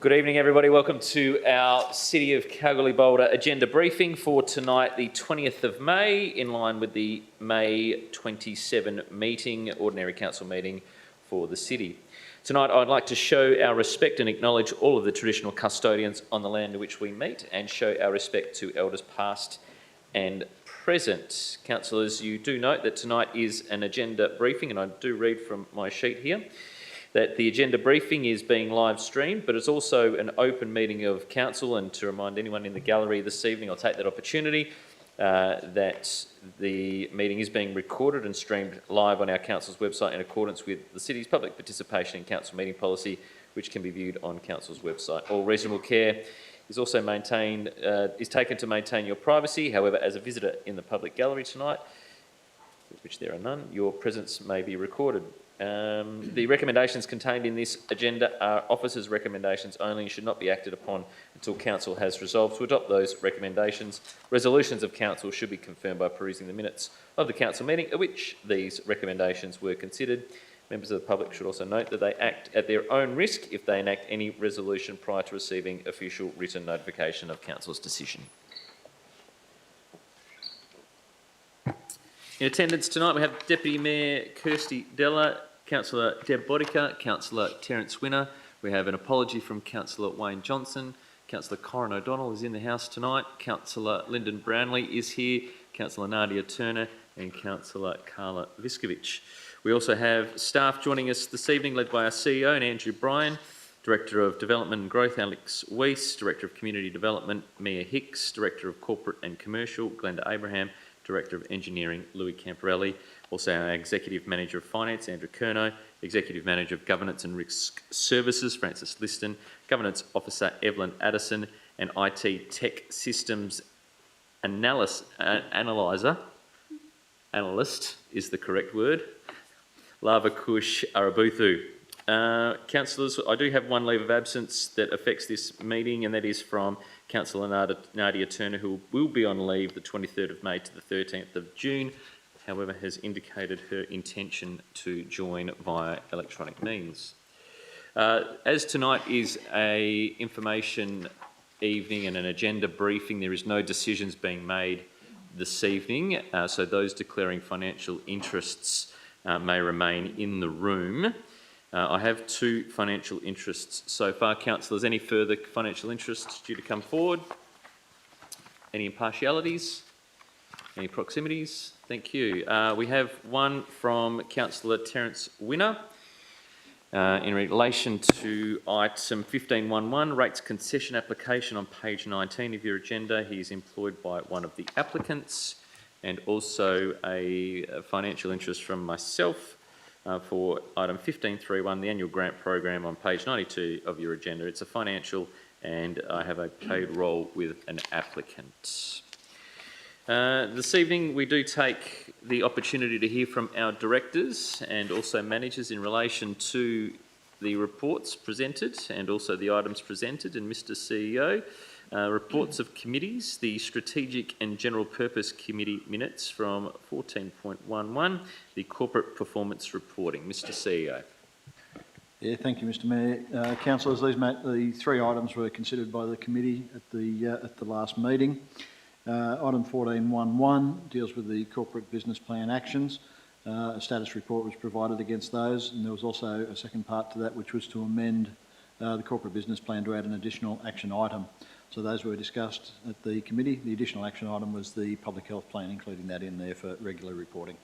Good evening, everybody. Welcome to our City of Kalgoorlie-Boulder agenda briefing for tonight, the 20th of May, in line with the May 27 meeting, Ordinary Council meeting for the City. Tonight, I'd like to show our respect and acknowledge all of the traditional custodians on the land in which we meet and show our respect to Elders past and present. Councillors, you do note that tonight is an agenda briefing, and I do read from my sheet here that the agenda briefing is being live streamed, but it's also an open meeting of council. And to remind anyone in the gallery this evening, I'll take that opportunity that the meeting is being recorded and streamed live on our council's website in accordance with the city's public participation in council meeting policy, which can be viewed on council's website. All reasonable care is also taken to maintain your privacy. However, as a visitor in the public gallery tonight, which there are none, your presence may be recorded. The recommendations contained in this agenda are officers' recommendations only and should not be acted upon until council has resolved to adopt those recommendations. Resolutions of council should be confirmed by perusing the minutes of the council meeting at which these recommendations were considered. Members of the public should also note that they act at their own risk if they enact any resolution prior to receiving official written notification of council's decision. In attendance tonight we have Deputy Mayor Kirsty Della, Councillor Deb Bodica, Councillor Terence Winner. We have an apology from Councillor Wayne Johnson, Councillor Corin O'Donnell is in the house tonight. Councillor Lyndon Brownlee is here. Councillor Nadia Turner and Councillor Carla Viskovich. We also have staff joining us this evening, led by our CEO, Andrew Bryan, Director of Development and Growth, Alex Weiss, Director of Community Development, Mia Hicks, Director of Corporate and Commercial, Glenda Abraham, Director of Engineering, Louis Camporelli, also our Executive Manager of Finance, Andrew Curnow, Executive Manager of Governance and Risk Services, Francis Liston, Governance Officer, Evelyn Addison, and IT Tech Systems Analyst is the correct word, Lava Kush Arabuthu. Councillors, I do have one leave of absence that affects this meeting, and that is from Councillor Nadia Turner, who will be on leave the 23rd of May to the 13th of June, however has indicated her intention to join via electronic means. As tonight is a information evening and an agenda briefing, there is no decisions being made this evening, so those declaring financial interests may remain in the room. I have 2 financial interests so far. Councillors, any further financial interests due to come forward? Any impartialities? Any proximities? Thank you. We have one from Councillor Terence Winner in relation to item 15.1.1, rates concession application on page 19 of your agenda. He is employed by one of the applicants, and also a financial interest from myself for item 15.3.1, the annual grant program on page 92 of your agenda. It's a financial, and I have a paid role with an applicant. This evening we do take the opportunity to hear from our directors and also managers in relation to the reports presented and also the items presented. And Mr. CEO, reports of committees, the Strategic and General Purpose Committee minutes from 14.11, the Corporate Performance Reporting. Mr. CEO. Yeah, thank you, Mr. Mayor. Councillors, the 3 items were considered by the committee at the last meeting. Item 14.11 deals with the corporate business plan actions. A status report was provided against those, and there was also a second part to that, which was to amend the corporate business plan to add an additional action item. So those were discussed at the committee. The additional action item was the public health plan, including that in there for regular reporting.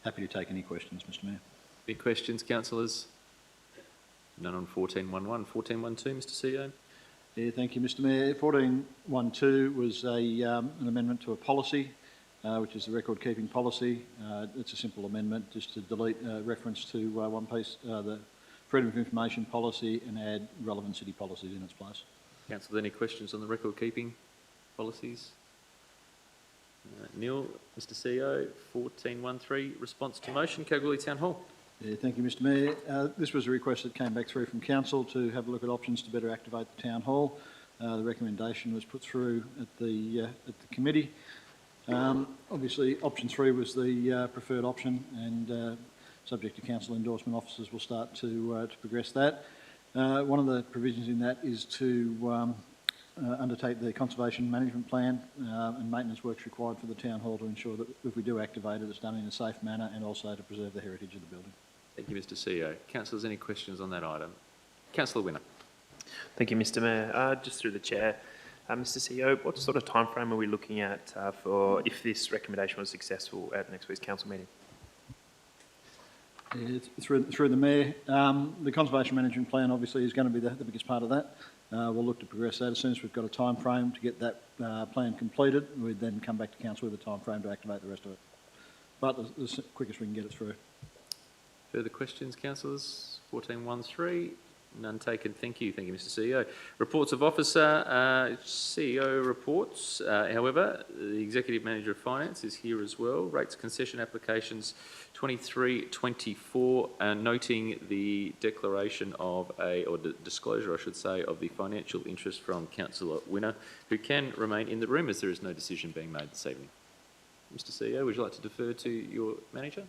Happy to take any questions, Mr. Mayor. Any questions, councillors? None on 14.11. 14.12, Mr. CEO. Yeah, thank you, Mr. Mayor. 14.12 was an amendment to a policy, which is the record-keeping policy. It's a simple amendment just to delete reference to one piece, the freedom of information policy, and add relevant city policies in its place. Councillors, any questions on the record-keeping policies? Neil, Mr. CEO, 14.13, response to motion, Kalgoorlie Town Hall. Yeah, thank you, Mr. Mayor. This was a request that came back through from Council to have a look at options to better activate the Town Hall. The recommendation was put through at the committee. Obviously, option 3 was the preferred option, and subject to Council endorsement, officers will start to progress that. One of the provisions in that is to undertake the conservation management plan and maintenance works required for the Town Hall to ensure that if we do activate it, it's done in a safe manner and also to preserve the heritage of the building. Thank you, Mr. CEO. Councillors, any questions on that item? Councillor Winner. Thank you, Mr. Mayor. Just through the chair, Mr. CEO, what sort of timeframe are we looking at for if this recommendation was successful at next week's council meeting? Yeah, through the Mayor, the conservation management plan obviously is going to be the biggest part of that. We'll look to progress that as soon as we've got a time frame to get that plan completed. We'd then come back to council with a time frame to activate the rest of it. But the quickest we can get it through. Further questions, councillors? 14.13. None taken. Thank you. Thank you, Mr. CEO. Reports of officer, CEO reports. However, the Executive Manager of Finance is here as well. Rates concession applications 23-24, noting the declaration of or disclosure, I should say, of the financial interest from Councillor Winner, who can remain in the room as there is no decision being made this evening. Mr. CEO, would you like to defer to your manager?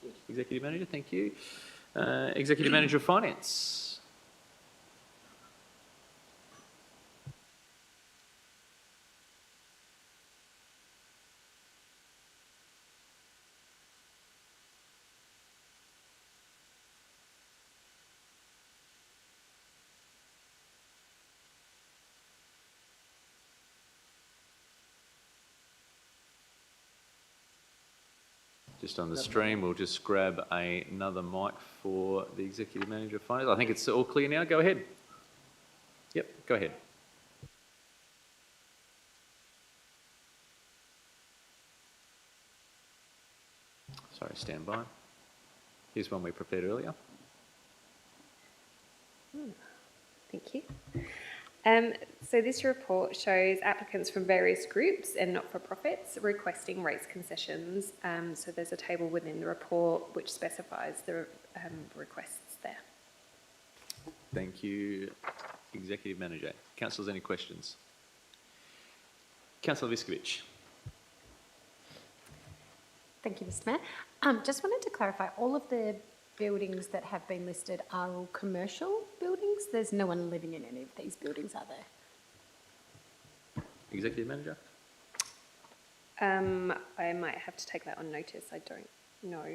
Yes. Executive Manager, thank you. Executive Manager of Finance. Just on the stream, we'll just grab another mic for the Executive Manager of Finance. I think it's all clear now. Go ahead. Yep, go ahead. Sorry, stand by. Here's one we prepared earlier. Thank you. So this report shows applicants from various groups and not-for-profits requesting rates concessions. So there's a table within the report which specifies the requests there. Thank you, Executive Manager. Councillors, any questions? Councillor Viskovich. Thank you, Mr Mayor. Just wanted to clarify, all of the buildings that have been listed are all commercial buildings? There's no one living in any of these buildings, are there? Executive Manager. I might have to take that on notice. I don't know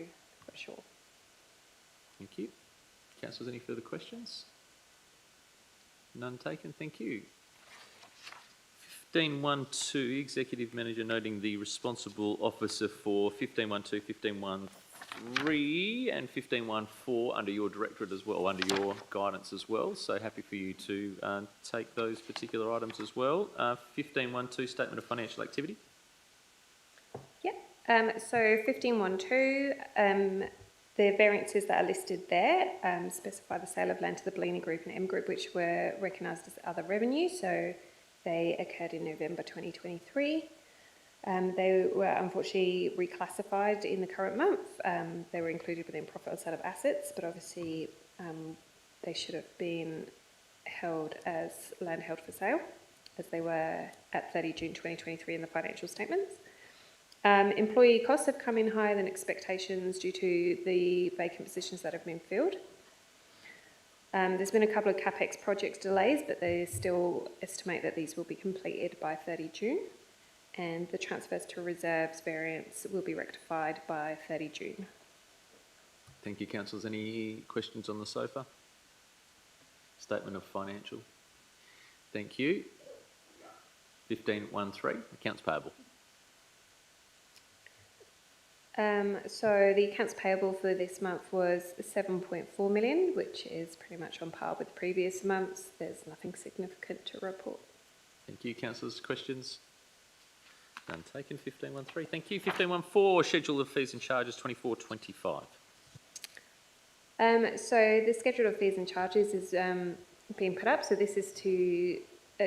for sure. Thank you. Councillors, any further questions? None taken. Thank you. 15.1.2, Executive Manager noting the responsible officer for 15.1.2, 15.1.3 and 15.1.4 under your directorate as well, under your guidance as well. So happy for you to take those particular items as well. 15.1.2, Statement of Financial Activity. Yep. So 15.1.2, the variances that are listed there specify the sale of land to the Bellini Group and M Group, which were recognised as other revenue. So they occurred in November 2023. They were unfortunately reclassified in the current month. They were included within profit on sale of assets, but obviously they should have been held as land held for sale, as they were at 30 June 2023 in the financial statements. Employee costs have come in higher than expectations due to the vacant positions that have been filled. There's been a couple of CapEx project delays, but they still estimate that these will be completed by 30 June. And the transfers to reserves variance will be rectified by 30 June. Thank you, councillors. Any questions on the sofa? Statement of Financial. Thank you. 15.1.3, Accounts Payable. So the accounts payable for this month was 7.4 million, which is pretty much on par with previous months. There's nothing significant to report. Thank you, councillors. Questions? None taken. 15.1.3. Thank you. 15.1.4, Schedule of Fees and Charges 24.25. So the schedule of fees and charges is being put up. So this is to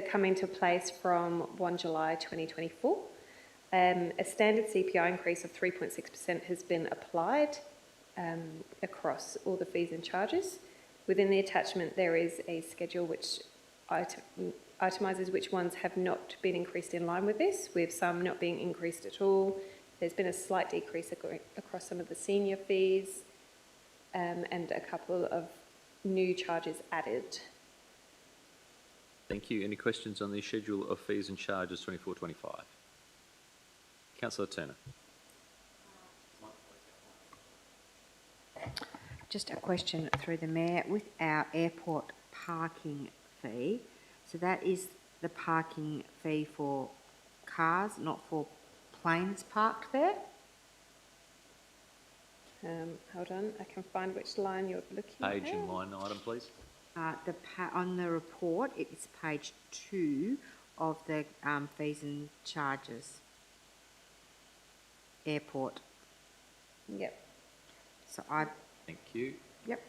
come into place from 1 July 2024. A standard CPI increase of 3.6% has been applied across all the fees and charges. Within the attachment, there is a schedule which itemises which ones have not been increased in line with this, with some not being increased at all. There's been a slight decrease across some of the senior fees and a couple of new charges added. Thank you. Any questions on the Schedule of Fees and Charges 24.25? Councillor Turner. Just a question through the Mayor. With our airport parking fee, so that is the parking fee for cars, not for planes parked there? Hold on, I can find which line you're looking at. Page and line item, please. On the report, it is page 2 of the fees and charges. Airport. Yep. So Thank you. Yep.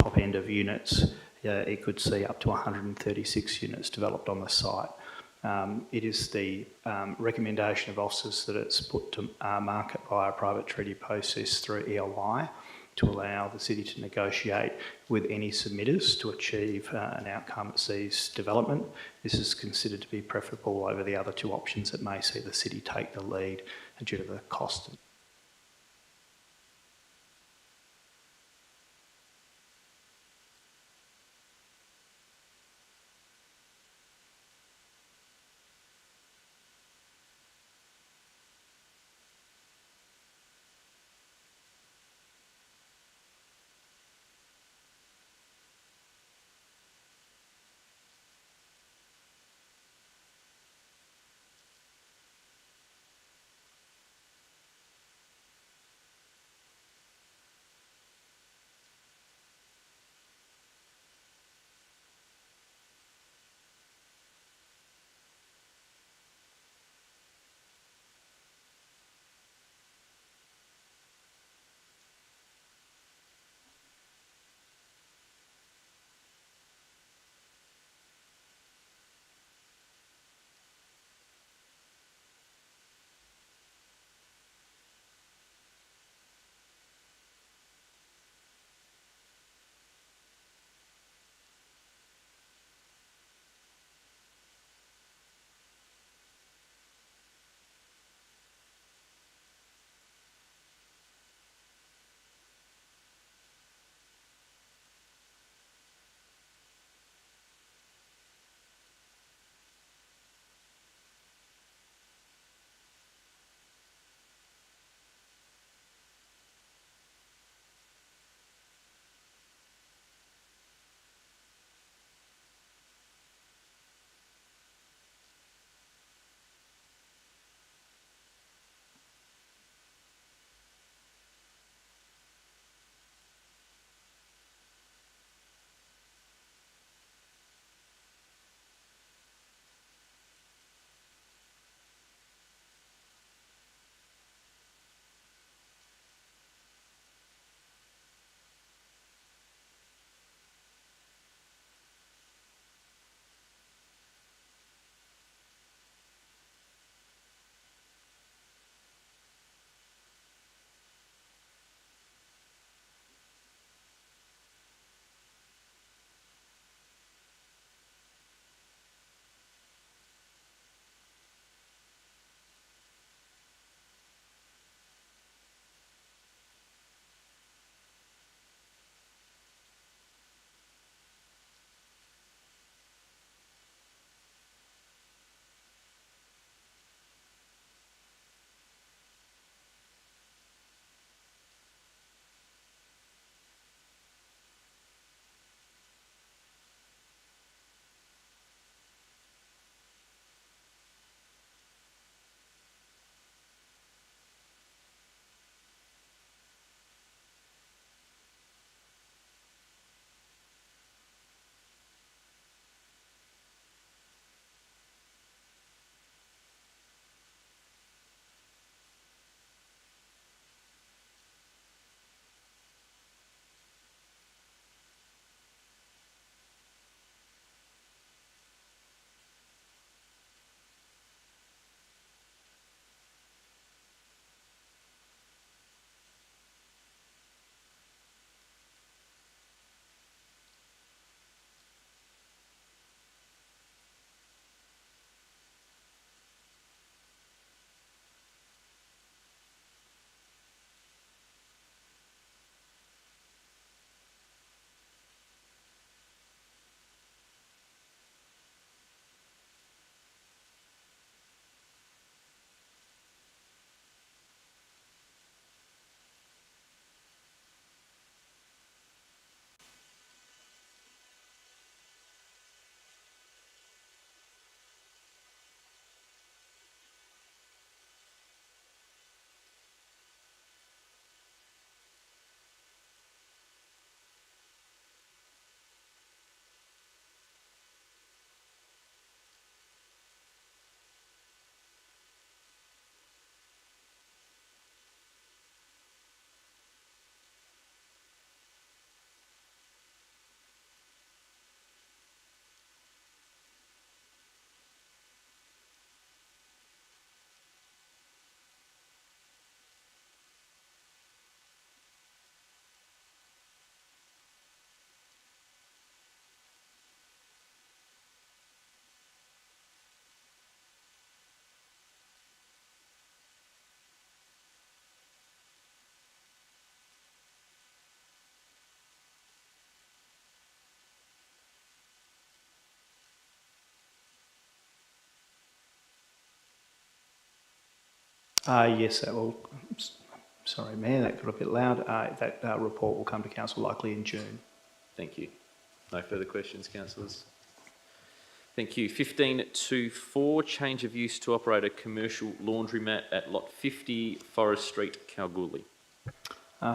top end of units, it could see up to 136 units developed on the site. It is the recommendation of officers that it's put to market via a private treaty process through ELI to allow the city to negotiate with any submitters to achieve an outcome that sees development. This is considered to be preferable over the other two options that may see the city take the lead due to the cost. Yes, that will. Sorry, Mayor, that got a bit loud. That report will come to council likely in June. Thank you. No further questions, councillors. Thank you. 15.2.4, change of use to operate a commercial laundromat at lot 50 Forest Street, Kalgoorlie.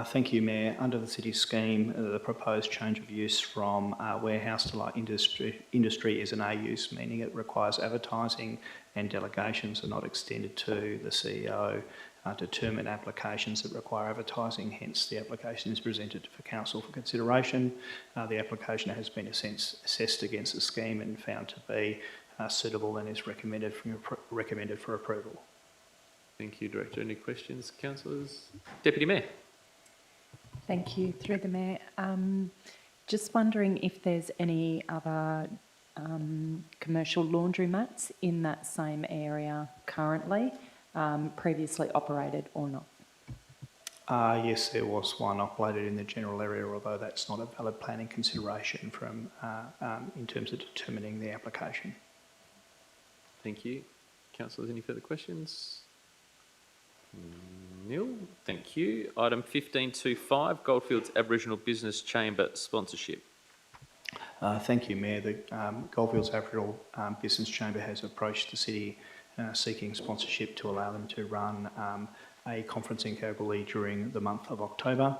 Thank you, Mayor. Under the city scheme, the proposed change of use from warehouse to light industry is an A use, meaning it requires advertising and delegations are not extended to the CEO. Determine applications that require advertising, hence the application is presented for council for consideration. The application has been assessed against the scheme and found to be suitable and is recommended for approval. Thank you, Director. Any questions, councillors? Deputy Mayor. Thank you. Through the Mayor, just wondering if there's any other commercial laundromats in that same area currently, previously operated or not? Yes, there was one operated in the general area, although that's not a valid planning consideration from in terms of determining the application. Thank you. Councillors, any further questions? Nil. Thank you. Item 15.2.5, Goldfields Aboriginal Business Chamber sponsorship. Thank you, Mayor. The Goldfields Aboriginal Business Chamber has approached the city seeking sponsorship to allow them to run a conference in Kalgoorlie during the month of October.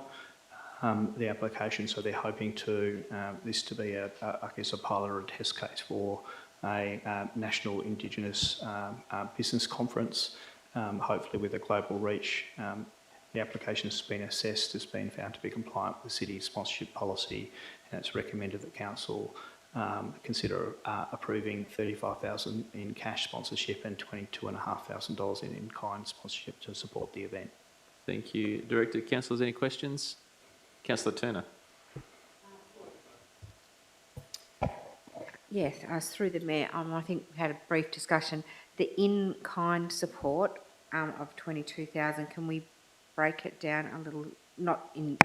The application, so they're hoping to this to be a pilot or a test case for a national Indigenous business conference, hopefully with a global reach. The application has been assessed, has been found to be compliant with the city's sponsorship policy, and it's recommended that council consider approving $35,000 in cash sponsorship and $22,500 in kind sponsorship to support the event. Thank you, Director. Councillors, any questions? Councillor Turner. Yes, through the Mayor, I think we had a brief discussion. The in-kind support of $22,000, can we break it down a little, not in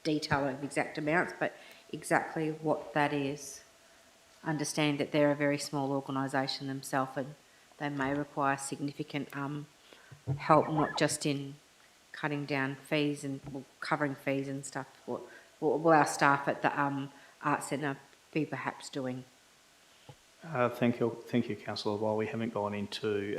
detail of exact amounts, but exactly what that is? Understand that they're a very small organisation themselves and they may require significant help, not just in cutting down fees and covering fees and stuff. What will our staff at the Arts Centre be perhaps doing? Thank you, Councillor. While we haven't gone into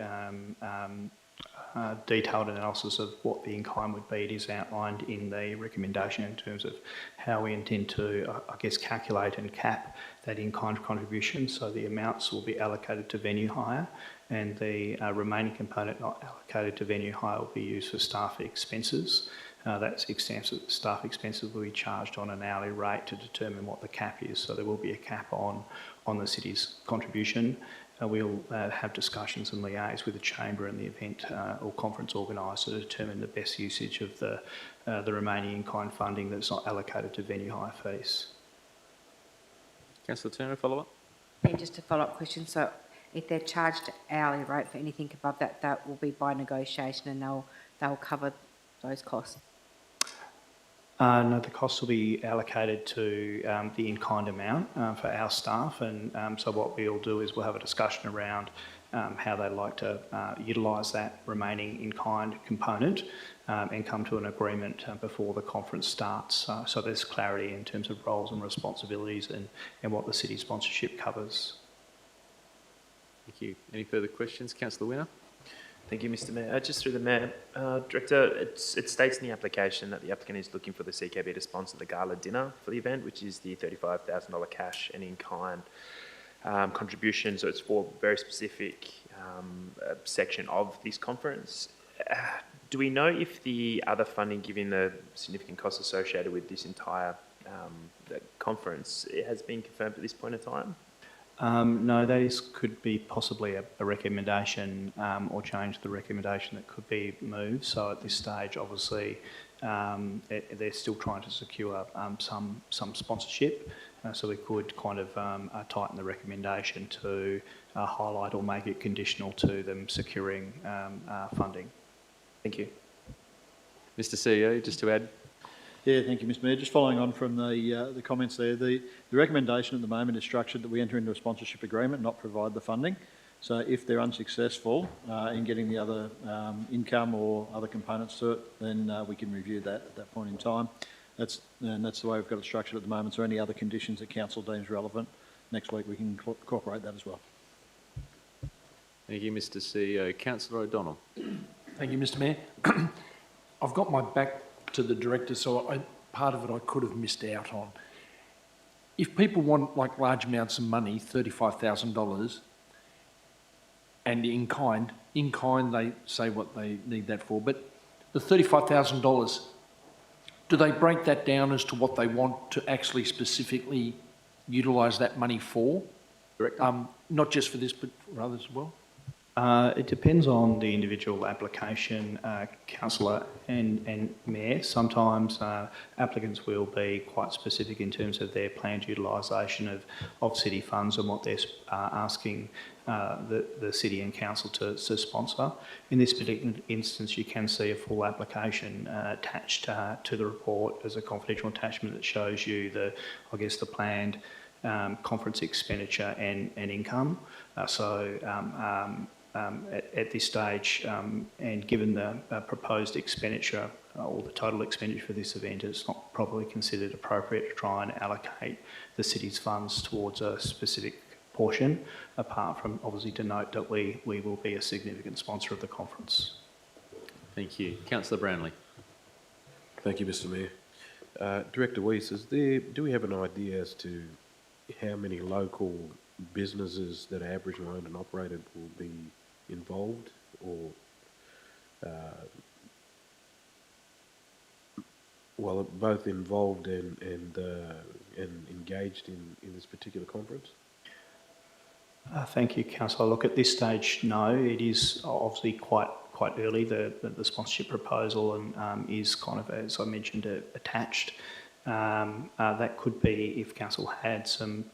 detailed analysis of what the in-kind would be, it is outlined in the recommendation in terms of how we intend to, calculate and cap that in-kind contribution. So the amounts will be allocated to venue hire, and the remaining component not allocated to venue hire will be used for staff expenses. That's staff expenses will be charged on an hourly rate to determine what the cap is. So there will be a cap on the city's contribution. We'll have discussions and liaise with the chamber and the event or conference organiser to determine the best usage of the remaining in-kind funding that's not allocated to venue hire fees. Councillor Turner, follow up? And just a follow-up question. So if they're charged hourly rate for anything above that, that will be by negotiation and they'll cover those costs? No, the costs will be allocated to the in-kind amount for our staff, and so what we'll do is we'll have a discussion around how they'd like to utilise that remaining in-kind component and come to an agreement before the conference starts. So there's clarity in terms of roles and responsibilities and what the city sponsorship covers. Thank you. Any further questions? Councillor Winner? Thank you, Mr. Mayor. Just through the Mayor, Director, it states in the application that the applicant is looking for the CKB to sponsor the gala dinner for the event, which is the $35,000 cash and in-kind contribution. So it's for a very specific section of this conference. Do we know if the other funding, given the significant costs associated with this entire conference, has been confirmed at this point in time? No, that could be possibly a recommendation or change to the recommendation that could be moved. So at this stage, obviously, they're still trying to secure some sponsorship. So we could kind of tighten the recommendation to highlight or make it conditional to them securing funding. Thank you. Mr. CEO, just to add. Yeah, thank you, Mr. Mayor. Just following on from the comments there, the recommendation at the moment is structured that we enter into a sponsorship agreement, not provide the funding. So if they're unsuccessful in getting the other income or other components to it, then we can review that at that point in time. That's the way we've got it structured at the moment. So any other conditions that council deems relevant, next week we can incorporate that as well. Thank you, Mr CEO. Councillor O'Donnell. Thank you, Mr Mayor. I've got my back to the director, so part of it I could have missed out on. If people want like large amounts of money, $35,000, and in kind they say what they need that for, but the $35,000, do they break that down as to what they want to actually specifically utilise that money for? Director. Not just for this, but for others as well? It depends on the individual application, councillor and mayor. Sometimes applicants will be quite specific in terms of their planned utilisation of city funds and what they're asking the city and council to sponsor. In this particular instance, you can see a full application attached to the report as a confidential attachment that shows you the planned conference expenditure and income. At this stage, and given the proposed expenditure or the total expenditure for this event, it's not probably considered appropriate to try and allocate the city's funds towards a specific portion, apart from obviously to note that we will be a significant sponsor of the conference. Thank you. Councillor Brownlee. Thank you, Mr Mayor. Director Weiss, do we have an idea as to how many local businesses that are Aboriginal owned and operated will be involved, or both involved and engaged in this particular conference? Thank you, councillor. Look, at this stage, no. It is obviously quite early. The sponsorship proposal and is kind of, as I mentioned, attached. That could be if council had some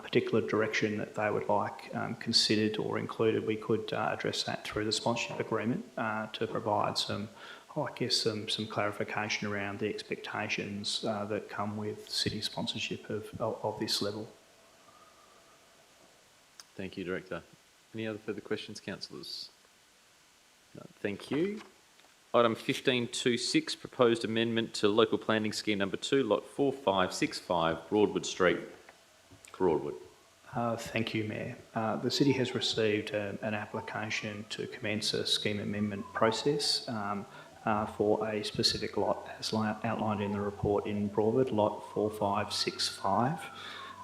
particular direction that they would like considered or included, we could address that through the sponsorship agreement to provide some clarification around the expectations that come with city sponsorship of this level. Thank you, Director. Any other further questions, councillors? No, thank you. Item 15.26, proposed amendment to local planning scheme number 2, lot 4565, Broadwood Street, Broadwood. Thank you, Mayor. The City has received an application to commence a scheme amendment process for a specific lot as outlined in the report in Broadwood, lot 4565.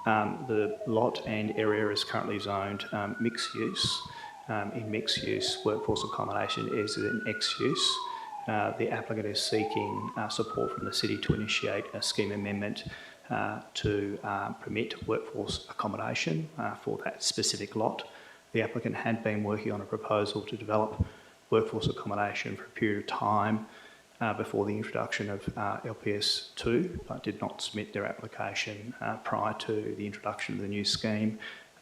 The lot and area is currently zoned mixed use. In mixed use, workforce accommodation is an X use. The applicant is seeking support from the City to initiate a scheme amendment to permit workforce accommodation for that specific lot. The applicant had been working on a proposal to develop workforce accommodation for a period of time before the introduction of LPS 2, but did not submit their application prior to the introduction of the new scheme.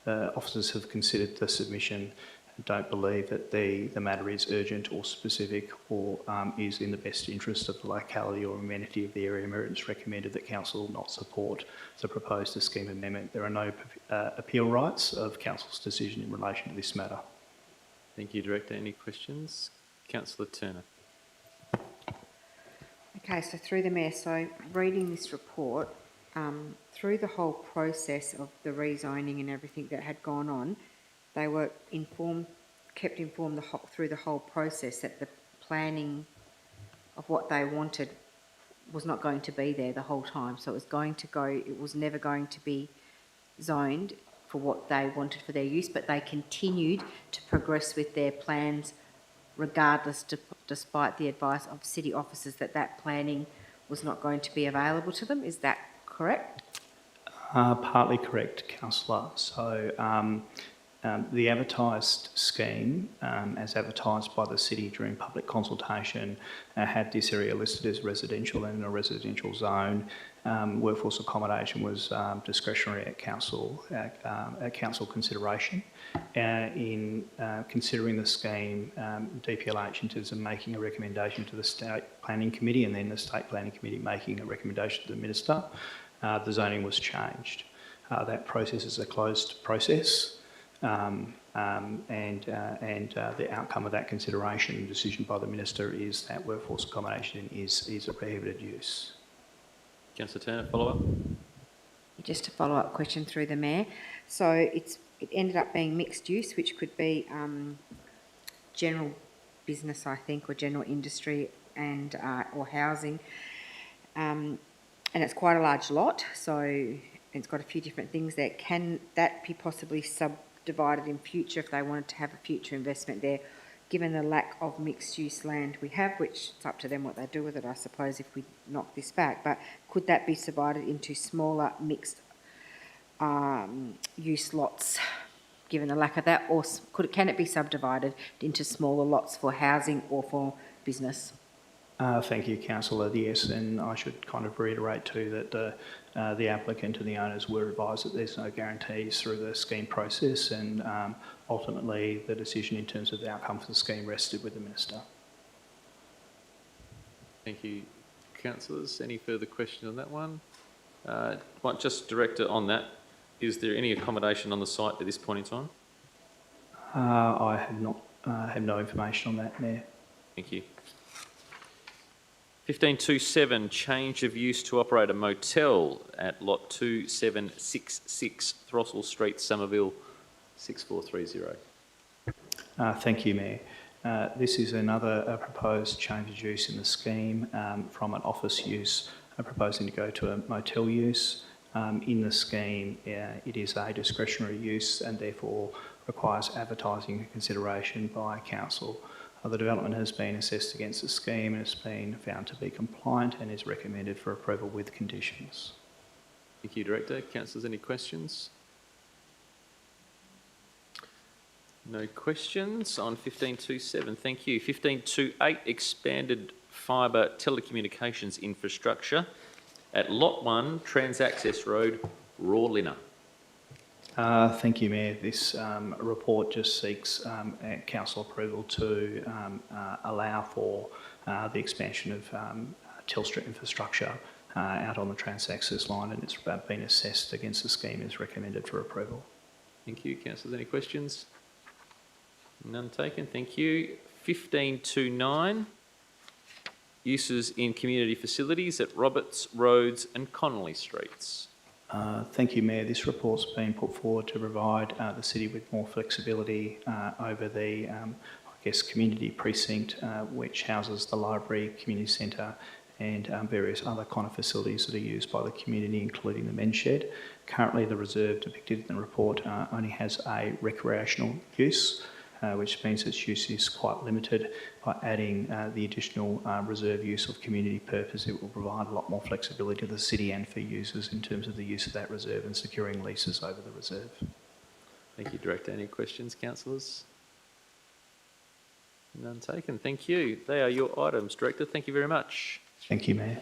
Officers have considered the submission and don't believe that the matter is urgent or specific or is in the best interest of the locality or amenity of the area. It's recommended that council not support the proposed scheme amendment. There are no appeal rights of council's decision in relation to this matter. Thank you, Director. Any questions? Councillor Turner. Okay, so through the Mayor, so reading this report, through the whole process of the rezoning and everything that had gone on, they were kept informed through the whole process that the planning of what they wanted was not going to be there the whole time. So it was never going to be zoned for what they wanted for their use, but they continued to progress with their plans regardless, despite the advice of city officers that planning was not going to be available to them. Is that correct? Partly correct, councillor. So the advertised scheme, as advertised by the City during public consultation, had this area listed as residential and in a residential zone. Workforce accommodation was discretionary at council consideration. In considering the scheme, DPLH, in terms of making a recommendation to the State Planning Committee and then the State Planning Committee making a recommendation to the Minister, the zoning was changed. That process is a closed process. and the outcome of that consideration and decision by the Minister is that workforce accommodation is a prohibited use. Councillor Turner, follow-up? Just a follow-up question through the Mayor. So it ended up being mixed use, which could be general business, I think, or general industry and or housing. And it's quite a large lot, so it's got a few different things there. Can that be possibly subdivided in future if they wanted to have a future investment there, given the lack of mixed-use land we have, which it's up to them what they do with it, I suppose, if we knock this back. But could that be subdivided into smaller mixed use lots, given the lack of that, or can it be subdivided into smaller lots for housing or for business? Thank you, Councillor. Yes, and I should kind of reiterate too that the applicant and the owners were advised that there's no guarantees through the scheme process, and ultimately the decision in terms of the outcome for the scheme rested with the Minister. Thank you, councillors. Any further question on that one? Just Director, on that, is there any accommodation on the site at this point in time? I have no information on that, Mayor. Thank you. 1527, change of use to operate a motel at lot 2766 Throstle Street, Somerville, 6430. Thank you, Mayor. This is another proposed change of use in the scheme from an office use proposing to go to a motel use. In the scheme, it is a discretionary use and therefore requires advertising and consideration by council. The development has been assessed against the scheme and has been found to be compliant and is recommended for approval with conditions. Thank you, Director. Councillors, any questions? No questions on 1527. Thank you. 1528, expanded fibre telecommunications infrastructure at Lot 1, Transaccess Road, Rawlinna. Thank you, Mayor. This report just seeks council approval to allow for the expansion of Telstra infrastructure out on the Transaccess line, and it's been assessed against the scheme and is recommended for approval. Thank you. Councillors, any questions? None taken. Thank you. 1529, uses in community facilities at Roberts, Rhodes and Connolly Streets. Thank you, Mayor. This report's been put forward to provide the City with more flexibility over the, community precinct, which houses the library, community centre and various other kind of facilities that are used by the community, including the men's shed. Currently, the reserve depicted in the report only has a recreational use, which means its use is quite limited. By adding the additional reserve use of community purpose, it will provide a lot more flexibility to the city and for users in terms of the use of that reserve and securing leases over the reserve. Thank you, Director. Any questions, councillors? None taken. Thank you. They are your items, Director. Thank you very much. Thank you, Mayor.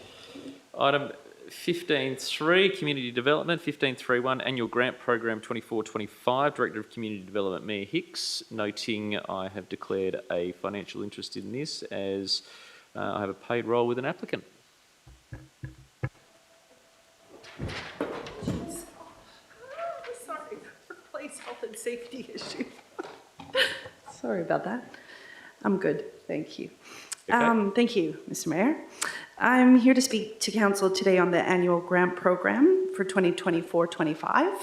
Item 15.3, Community Development. 15.3.1, Annual Grant Program 24-25. Director of Community Development, Mayor Hicks. Noting I have declared a financial interest in this as I have a paid role with an applicant. Sorry, workplace health and safety issue. Sorry about that. I'm good, thank you. Okay. Thank you, Mr. Mayor. I'm here to speak to Council today on the annual grant program for 2024-25.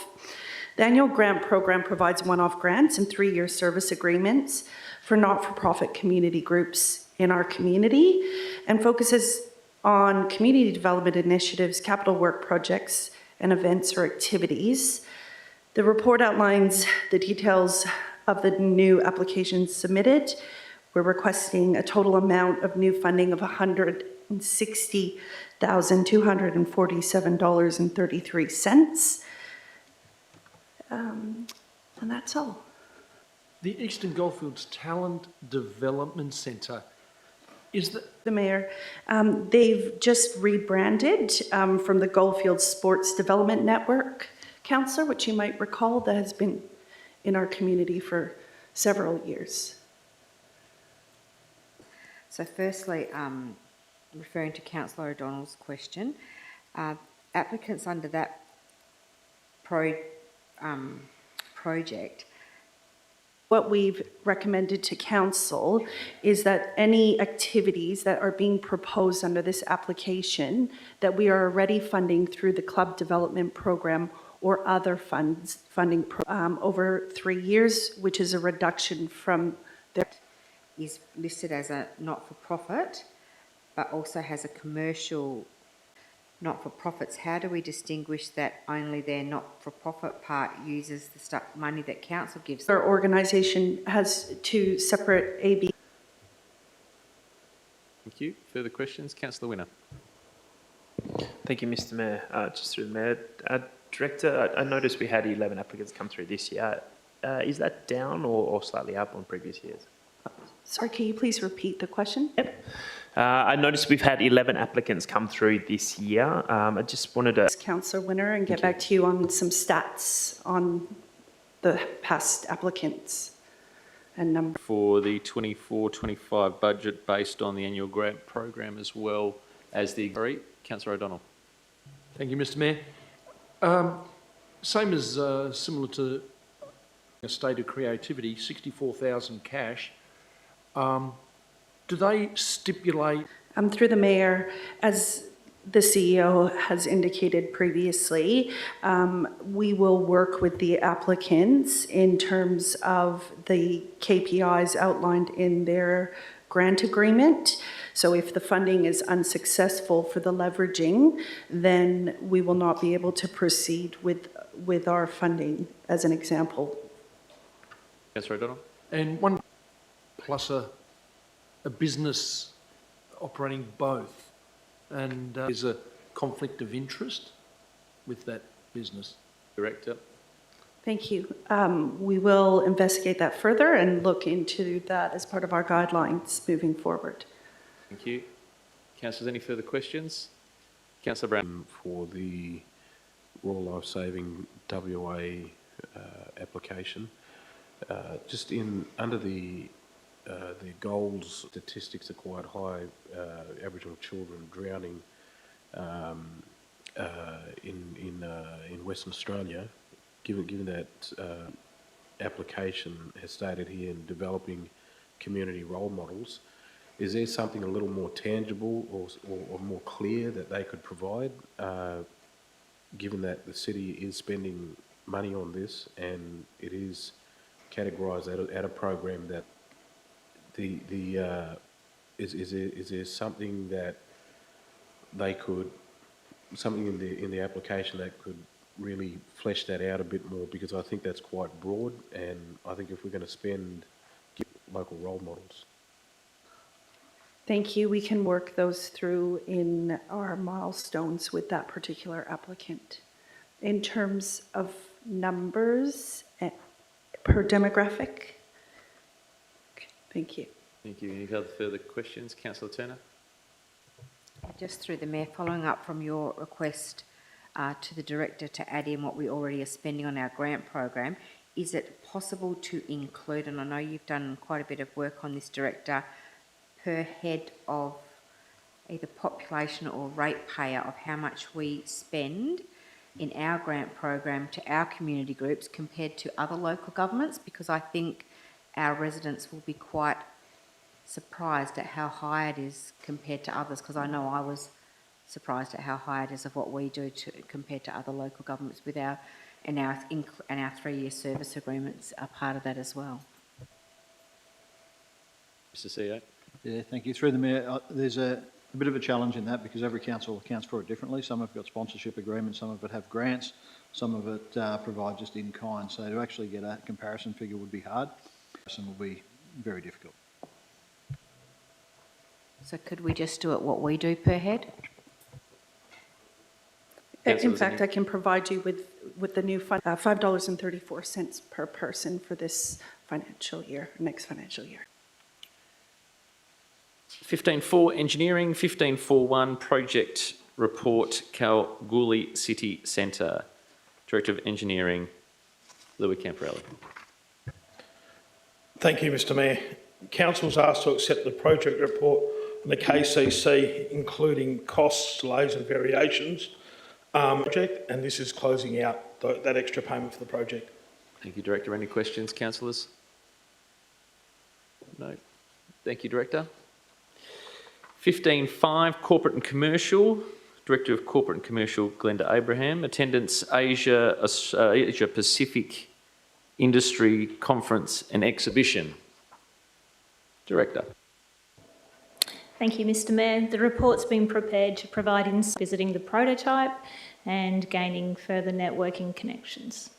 The annual grant program provides one-off grants and 3-year service agreements for not-for-profit community groups in our community and focuses on community development initiatives, capital work projects, and events or activities. The report outlines the details of the new applications submitted. We're requesting a total amount of new funding of $160,247.33. And that's all. The Eastern Goldfields Talent Development Centre, is that... The Mayor, they've just rebranded from the Goldfields Sports Development Network, Councillor, which you might recall that has been in our community for several years. So firstly, referring to Councillor O'Donnell's question, applicants under that project What we've recommended to council is that any activities that are being proposed under this application that we are already funding through the club development program or other funding over 3 years, which is a reduction from the Is listed as a not-for-profit, but also has a commercial not-for-profits. How do we distinguish that only their not-for-profit part uses the money that council gives them? Our organisation has 2 separate AB. Thank you. Further questions? Councillor Winner. Thank you, Mr. Mayor. Just through the Mayor. Director, I noticed we had 11 applicants come through this year. Is that down or slightly up on previous years? Sorry, can you please repeat the question? Yep. I noticed we've had 11 applicants come through this year. I just wanted to... Councillor Winner, and get back to you on some stats on the past applicants and number. For the 24-25 budget based on the annual grant program as well as the... Sorry, Councillor O'Donnell. Thank you, Mr. Mayor. Same as similar to a state of creativity, 64,000 cash. Do they stipulate? Through the Mayor, as the CEO has indicated previously, we will work with the applicants in terms of the KPIs outlined in their grant agreement. So if the funding is unsuccessful for the leveraging, then we will not be able to proceed with our funding, as an example. Councillor O'Donnell. And one plus a business operating both, and is a conflict of interest with that business. Director. Thank you. We will investigate that further and look into that as part of our guidelines moving forward. Thank you. Councillors, any further questions? Councillor Brown. For the Royal Life Saving WA application, just under the goals, statistics are quite high. Aboriginal children drowning in Western Australia. Given that application has stated here in developing community role models, is there something a little more tangible or more clear that they could provide, given that the city is spending money on this and it is categorised at a program that is there something that they could, something in the application that could really flesh that out a bit more, because I think that's quite broad, and I think if we're going to give local role models. Thank you. We can work those through in our milestones with that particular applicant. In terms of numbers per demographic. Okay, thank you. Thank you. Any other further questions? Councillor Turner. Just through the Mayor, following up from your request to the Director to add in what we already are spending on our grant program, is it possible to include, and I know you've done quite a bit of work on this, Director, per head of either population or ratepayer of how much we spend in our grant program to our community groups compared to other local governments? Because I think our residents will be quite surprised at how high it is compared to others, because I know I was surprised at how high it is of what we do compared to other local governments with our 3-year service agreements are part of that as well. Mr. CEO. Yeah, thank you. Through the Mayor, there's a bit of a challenge in that because every council accounts for it differently. Some have got sponsorship agreements, some of it have grants, some of it provide just in kind. So to actually get a comparison figure would be hard. Comparison will be very difficult. So could we just do it what we do per head? In fact, I can provide you with the new fund, $5.34 per person for this financial year, next financial year. 15.4 Engineering, 15.4.1 Project Report, Kalgoorlie City Centre. Director of Engineering, Louis Camporelli. Thank you, Mr. Mayor. Council's asked to accept the project report on the KCC, including costs, delays and variations project, and this is closing out that extra payment for the project. Thank you, Director. Any questions, councillors? No. Thank you, Director. 15.5, Corporate and Commercial. Director of Corporate and Commercial, Glenda Abraham. Attendance, Asia Pacific Industry Conference and Exhibition. Director. Thank you, Mr. Mayor. The report's been prepared to provide insight visiting the prototype and gaining further networking connections.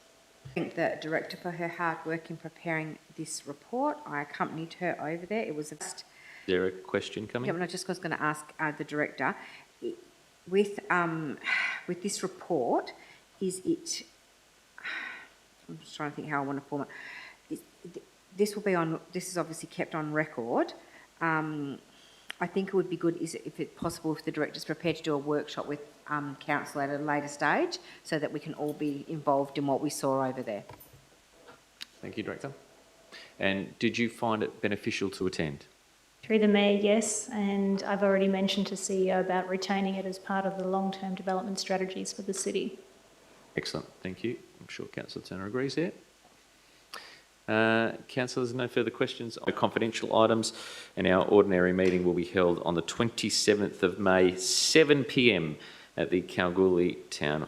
Thank the Director for her hard work in preparing this report. I accompanied her over there. It was Is there a question coming? Yeah, I just was going to ask the Director, with this report, is it, I'm just trying to think how I want to form it. This will be on, this is obviously kept on record. I think it would be good, if it's possible, if the Director's prepared to do a workshop with Council at a later stage, so that we can all be involved in what we saw over there. Thank you, Director. And did you find it beneficial to attend? Through the Mayor, yes, and I've already mentioned to CEO about retaining it as part of the long-term development strategies for the city. Excellent, thank you. I'm sure Councillor Turner agrees there. Councillors, no further questions on confidential items, and our ordinary meeting will be held on the 27th of May, 7 p.m. at the Kalgoorlie Town.